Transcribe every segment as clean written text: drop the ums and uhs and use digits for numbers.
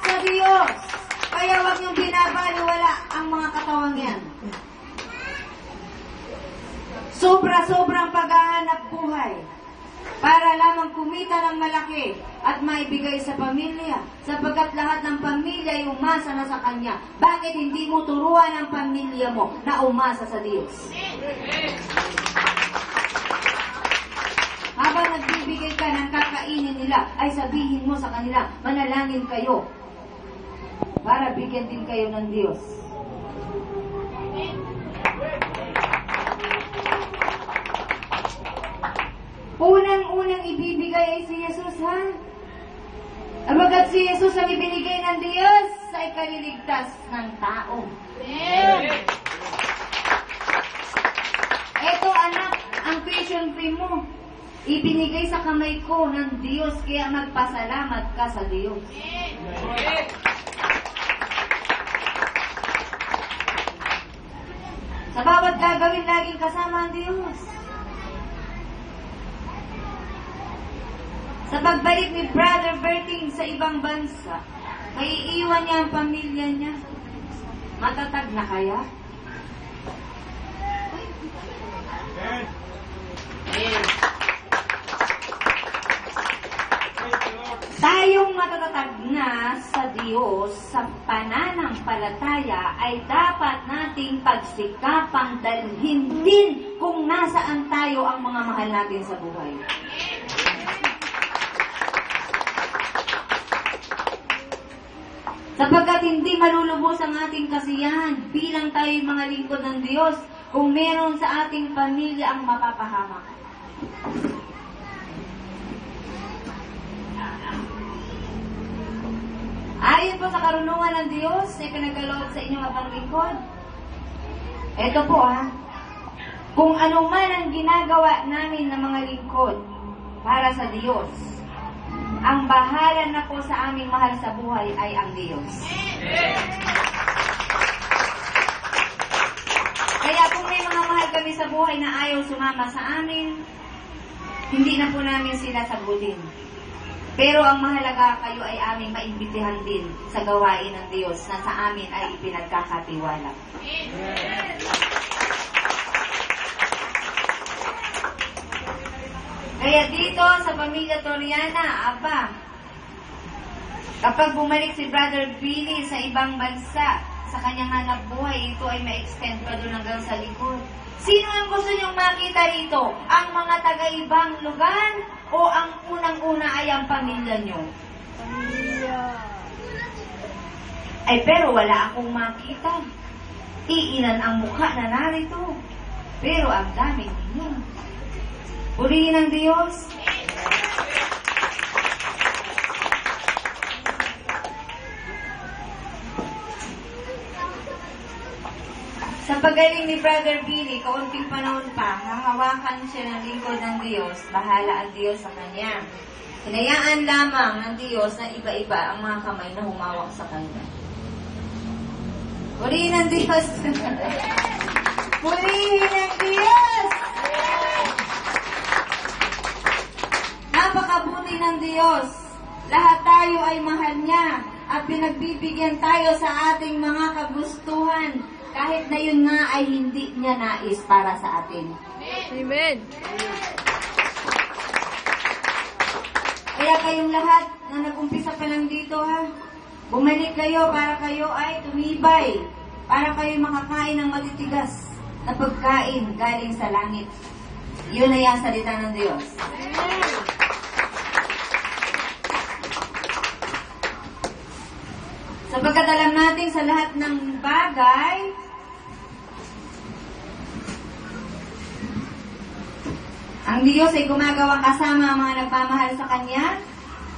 sa Diyos. Kaya huwag niyong binabaliwala ang mga katawang yan. Sobra-sobrang paghahanap buhay para lamang kumita ng malaki at maibigay sa pamilya, sapagkat lahat ng pamilya ay umasa na sa Kanya. Bakit hindi mo turuan ang pamilya mo na umasa sa Diyos? Habang nagbibigay ka ng kakainin nila, ay sabihin mo sa kanila, manalangin kayo para bigyan din kayo ng Diyos. Unang-unang ibibigay ay si Jesus, ha? Abagat si Jesus ang ibinigay ng Diyos sa ikaliligtas ng tao. Eto anak, ang tuition fee mo, ibinigay sa kamay ko ng Diyos, kaya magpasalamat ka sa Diyos. Sa bawat gagawin, laging kasama ang Diyos. Sa pagbalik ni Brother Berting sa ibang bansa, maiiwan niya ang pamilya niya. Matatag na kaya? Tayong matatatag na sa Diyos sa pananampalataya ay dapat nating pagsikapang dalhin din kung nasaan tayo ang mga mahal natin sa buhay. Sapagkat hindi malulubos ang ating kasiyahan bilang tayo mga lingkod ng Diyos kung meron sa ating pamilya ang mapapahamak. Ayon po sa karunungan ng Diyos na pinagkaloob sa inyong mga lingkod, ito po kung ano man ang ginagawa namin ng mga lingkod para sa Diyos, ang bahala na po sa aming mahal sa buhay ay ang Diyos. Kaya kung may mga mahal kami sa buhay na ayaw sumama sa amin, hindi na po namin sila sagutin. Pero ang mahalaga, kayo ay aming maimbitihan din sa gawain ng Diyos na sa amin ay ipinagkakatiwala. Kaya dito sa pamilya Toriana, kapag bumalik si Brother Billy sa ibang bansa, sa kanyang hanap buhay, ito ay ma-extend pa doon hanggang sa likod. Sino ang gusto niyong makita rito? Ang mga taga-ibang lugar o ang unang-una ay ang pamilya niyo? Pamilya. Ay pero wala akong makita. Iilan ang mukha na narito. Pero ang dami ninyo. Purihin ang Diyos. Sa pagaling ni Brother Billy, kaunting panahon pa, hahawakan siya ng lingkod ng Diyos, bahala ang Diyos sa kanya. Hinayaan lamang ng Diyos na iba-iba ang mga kamay na humawak sa kanya. Purihin ang Diyos! Purihin ang Diyos! Napakabuti ng Diyos. Lahat tayo ay mahal niya at pinagbibigyan tayo sa ating mga kagustuhan. Kahit na yun nga ay hindi niya nais para sa atin. Amen. Kaya kayong lahat na nag-umpisa pa lang dito bumalik kayo para kayo ay tumibay. Para kayo makakain ng matitigas na pagkain galing sa langit. Yun ay ang salita ng Diyos. Sapagkat alam natin sa lahat ng bagay, ang Diyos ay gumagawang kasama ang mga nagmamahal sa Kanya,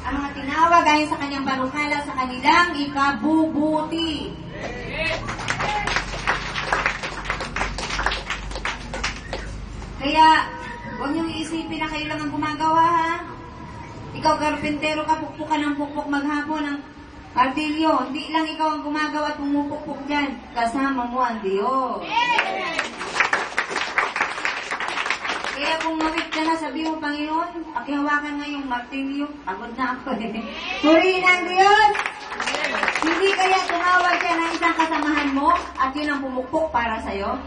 ang mga tinawag ayon sa Kanyang panukala sa kanilang ikabubuti. Kaya, huwag niyong iisipin na kayo lang ang gumagawa, Ikaw, karpentero ka, pukpuk ka ng pukpuk maghapon ng martilyo. Hindi lang ikaw ang gumagawa at pumupukpuk dyan. Kasama mo ang Diyos. Kaya kung mawit ka na, sabi mo, Panginoon, pakihawakan nga yung martilyo. Pagod na ako. Purihin ang Diyos! ang kasamahan mo at yun ang pumukpok para sa'yo?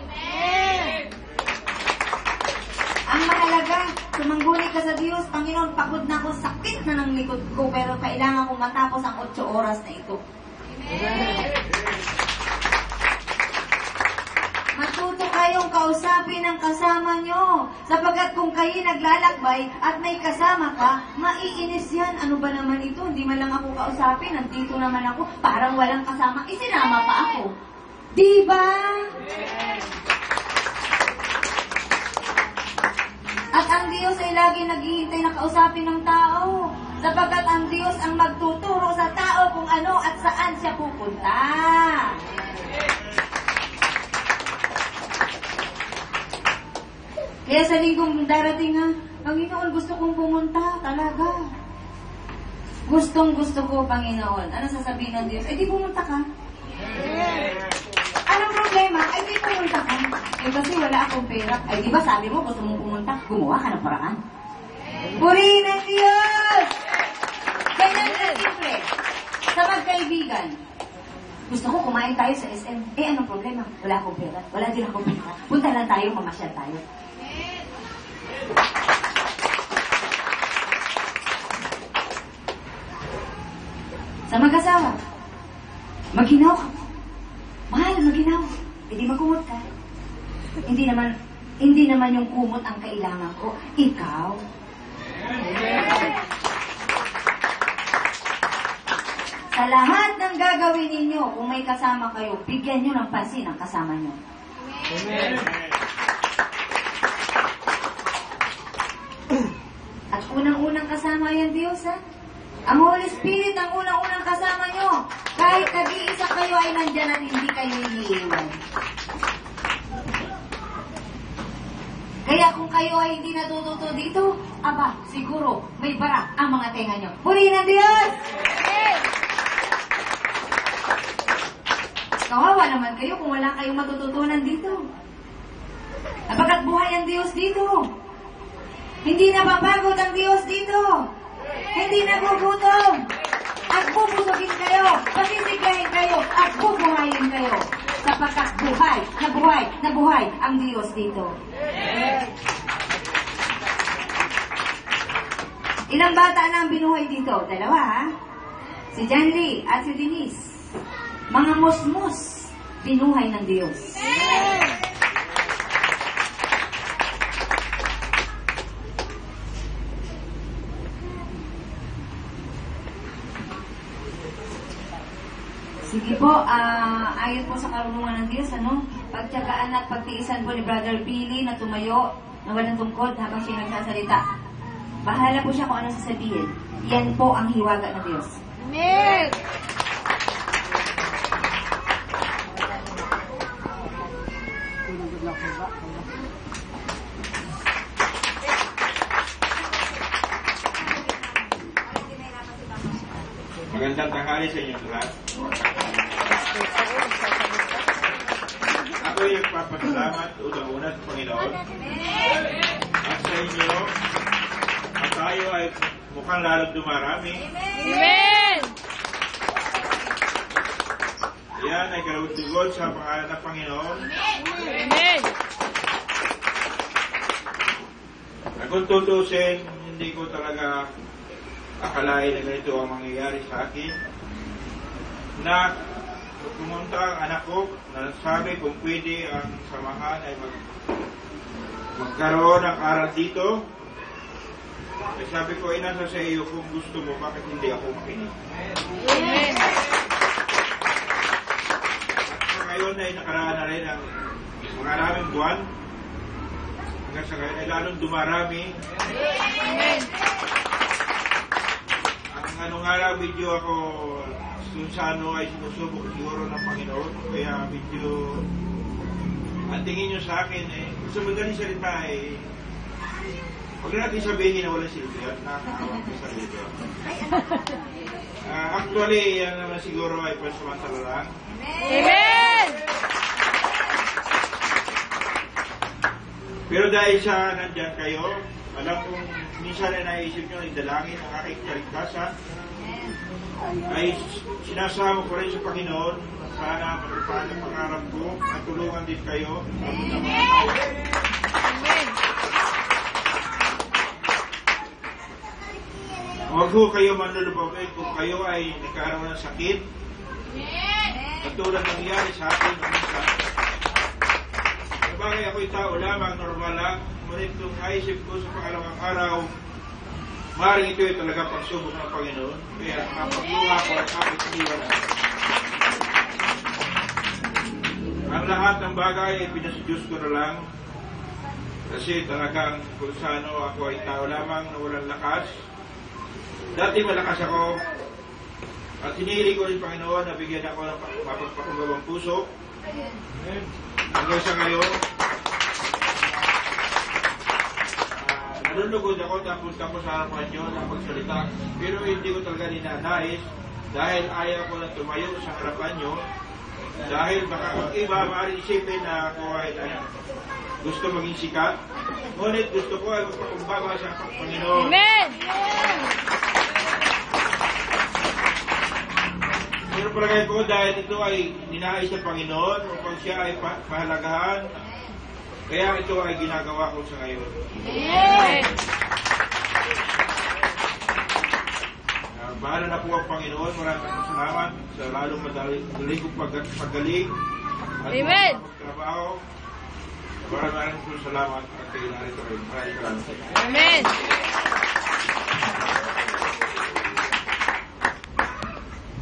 Ang mahalaga, sumangguni ka sa Diyos. Panginoon, pagod na ako, sakit na ng likod ko, pero kailangan kong matapos ang 8 oras na ito. Matuto kayong kausapin ang kasama nyo. Sapagkat kung kayo naglalakbay at may kasama ka, maiinis yan. Ano ba naman ito? Hindi man lang ako kausapin. Nandito naman ako. Parang walang kasama. Isinama pa ako. Diba? At ang Diyos ay lagi naghihintay na kausapin ng tao. Sapagkat ang Diyos ang magtuturo sa tao kung ano at saan siya pupunta. Kaya sa linggong darating ha, Panginoon, gusto kong pumunta talaga. Gustong gusto ko, Panginoon. Ano sasabihin ng Diyos? Di pumunta ka. Anong problema? Di pumunta ka. Kasi wala akong pera. Di ba sabi mo, gusto mong pumunta? Gumawa ka ng paraan. Purihin ang Diyos! Ganyan na simple. Sa magkaibigan, gusto ko kumain tayo sa SM. Anong problema? Wala akong pera. Wala din akong pera. Punta lang tayo, mamasyal tayo. Sa mag-asawa, maginaw ka. Mahal, maginaw. Di magkumot ka. Hindi naman yung kumot ang kailangan ko. Ikaw. Sa lahat ng gagawin ninyo, kung may kasama kayo, bigyan nyo ng pansin ang kasama nyo. Amen. At unang-unang kasama yan, Diyos, ha? Ang Holy Spirit ang unang-unang kasama nyo. Kahit nag-iisa kayo ay nandyan at hindi kayo iniiwan. Kaya kung kayo ay hindi natututo dito, aba, siguro may bara ang mga tenga nyo. Purihin ang Diyos! Kawawa naman kayo kung wala kayong matututunan dito. Napagkat buhay ang Diyos dito. Hindi napapagod ang Diyos dito. Hindi nagugutom. At bubusugin kayo, pasisiglahin kayo, at bubuhayin kayo. Sapagkat buhay ang Diyos dito. Ilang bata na ang binuhay dito? 2, ha? Si John Lee at si Denise. Mga musmus, binuhay ng Diyos. Sige po, ayon po sa karunungan ng Diyos, pagtyagaan at pagtiisan po ni Brother Billy na tumayo, na walang tungkod habang siya nagsasalita. Bahala po siya kung ano sasabihin. Yan po ang hiwaga ng Diyos. Amen! Magandang tanghali sa inyo lahat. Ako ay nagpapasalamat unang-una sa Panginoon at sa inyo at tayo ay mukhang lalong dumarami. Amen! Yan ay kalugod sa pangalan ng Panginoon. Amen! Kung tutusin, hindi ko talaga akalain na ganito ang mangyayari sa akin. Na pumunta ang anak ko na sabi kung pwede ang samahan ay magkaroon ng aral dito. Ay sabi ko, ay nasa sa iyo kung gusto mo, bakit hindi ako makinig? Amen! At ngayon ay nakaraan na rin ang maraming buwan. Hanggang sa ngayon ay lalong dumarami. Amen! Ang nga lang, video ako kung sa ay sinusubok siguro ng Panginoon. Kaya video, ang tingin nyo sa akin, sa madaling salita huwag na natin sabihin na walang silbi at nakakawag sa sarili. Actually, yan naman siguro ay pansamantala lang. Amen! Pero dahil sa nandyan kayo, alam kong minsan ay naisip nyo, idalangin ang aking kaligtasan, ay sinasama ko rin sa Panginoon sana matupad ang pangarap ko at tulungan din kayo. Mabuti tayo. Amen. Huwag ho kayo manlulubabin kung kayo ay nagkaroon ng sakit. Katulad ng nangyari sa akin noong isa. Sabagay ako'y tao lamang, normal lang. Ngunit kung naisip ko sa pangalawang araw, maaaring ito ay talaga pagsubok ng Panginoon. Kaya nakapagluha ko at ako'y iniwanan. Ang lahat ng bagay ay pinasadyos ko na lang. Kasi talagang kung sa ano ako ay tao lamang na walang lakas. Dati malakas ako at hinihili ko rin Panginoon na bigyan ako ng mapagpakagawang puso. Hanggang sa ngayon, nalulugod ako tapos sa harapan nyo na magsalita. Pero hindi ko talaga ninanais dahil ayaw ko na tumayo sa harapan nyo. Dahil baka ang iba maaaring isipin na ako ay gusto maging sikat. Ngunit gusto ko ay magpakumbaba sa Panginoon. Amen. Pero palagay ko dahil ito ay ninais ng Panginoon upang siya ay pahalagahan, kaya ito ay ginagawa ko sa ngayon. Amen. Bahala na po ang Panginoon. Maraming salamat sa lalong madali kong paggaling at Amen. pagtrabaho. Maraming salamat at kayo narito kayo. Maraming salamat. Amen.